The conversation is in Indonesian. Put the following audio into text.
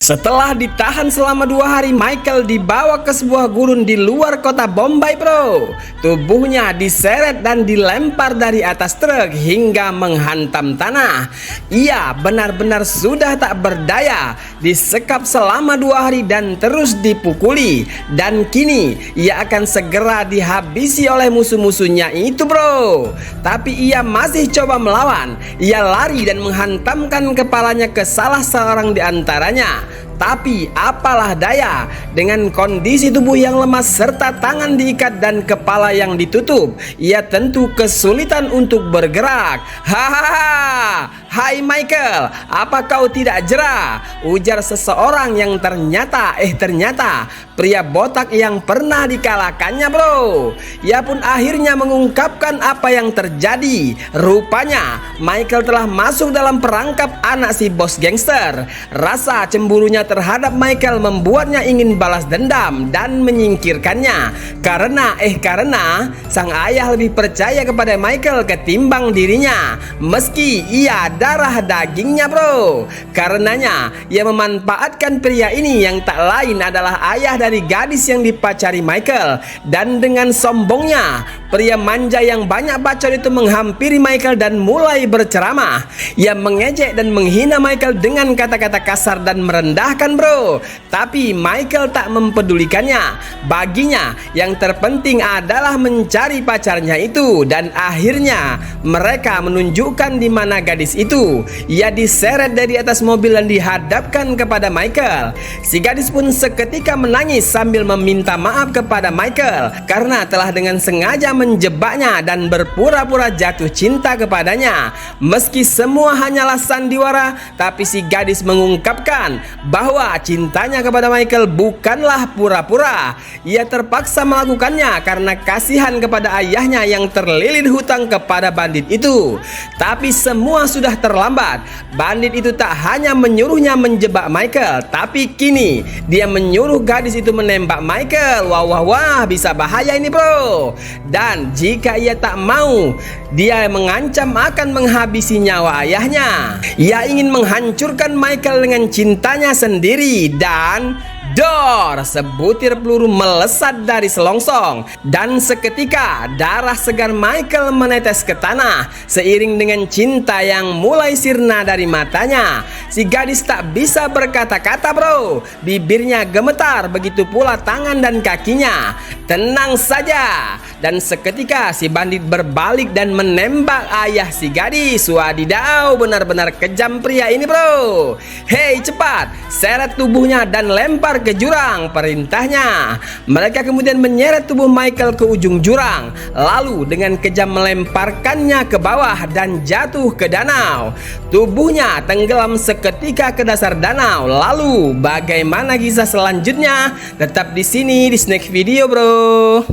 Setelah ditahan selama 2 hari, Michael dibawa ke sebuah gurun di luar kota Bombay, bro. Tubuhnya diseret dan dilempar dari atas truk hingga menghantam tanah. Ia benar-benar sudah tak berdaya, disekap selama 2 hari dan terus dipukuli. Dan kini ia akan segera dihabisi oleh musuh-musuhnya itu, bro. Tapi ia masih coba melawan. Ia lari dan menghantamkan kepalanya ke salah seorang di antaranya. Tapi apalah daya, dengan kondisi tubuh yang lemas serta tangan diikat dan kepala yang ditutup, ia tentu kesulitan untuk bergerak. Hahaha, hai Michael, apa kau tidak jera? Ujar seseorang yang ternyata pria botak yang pernah dikalahkannya, bro. Ia pun akhirnya mengungkapkan apa yang terjadi. Rupanya Michael telah masuk dalam perangkap anak si bos gangster. Rasa cemburunya terhadap Michael membuatnya ingin balas dendam dan menyingkirkannya. Karena sang ayah lebih percaya kepada Michael ketimbang dirinya, meski ia darah dagingnya, bro. Karenanya ia memanfaatkan pria ini yang tak lain adalah ayah dari gadis yang dipacari Michael. Dan dengan sombongnya, pria manja yang banyak bacot itu menghampiri Michael dan mulai berceramah. Ia mengejek dan menghina Michael dengan kata-kata kasar dan merendahkan, bro. Tapi Michael tak mempedulikannya. Baginya yang terpenting adalah mencari pacarnya itu. Dan akhirnya mereka menunjukkan di mana gadis itu. Ia diseret dari atas mobil dan dihadapkan kepada Michael. Si gadis pun seketika menangis sambil meminta maaf kepada Michael karena telah dengan sengaja menjebaknya dan berpura-pura jatuh cinta kepadanya. Meski semua hanyalah sandiwara, tapi si gadis mengungkapkan bahwa cintanya kepada Michael bukanlah pura-pura. Ia terpaksa melakukannya karena kasihan kepada ayahnya yang terlilit hutang kepada bandit itu. Tapi semua sudah terlambat. Bandit itu tak hanya menyuruhnya menjebak Michael, tapi kini dia menyuruh gadis itu menembak Michael. Wah, bisa bahaya ini, bro. Dan jika ia tak mau, dia mengancam akan menghabisi nyawa ayahnya. Ia ingin menghancurkan Michael dengan cintanya sendiri. Dan dor, sebutir peluru melesat dari selongsong dan seketika darah segar Michael menetes ke tanah seiring dengan cinta yang mulai sirna dari matanya. Si gadis tak bisa berkata-kata, bro. Bibirnya gemetar, begitu pula tangan dan kakinya. Tenang saja. Dan seketika si bandit berbalik dan menembak ayah si gadis. Wadidaw, benar-benar kejam pria ini, bro. Hei, cepat, seret tubuhnya dan lempar ke jurang, perintahnya. Mereka kemudian menyeret tubuh Michael ke ujung jurang, lalu dengan kejam melemparkannya ke bawah dan jatuh ke danau. Tubuhnya tenggelam seketika ke dasar danau. Lalu bagaimana kisah selanjutnya? Tetap di sini di Snack Video, bro.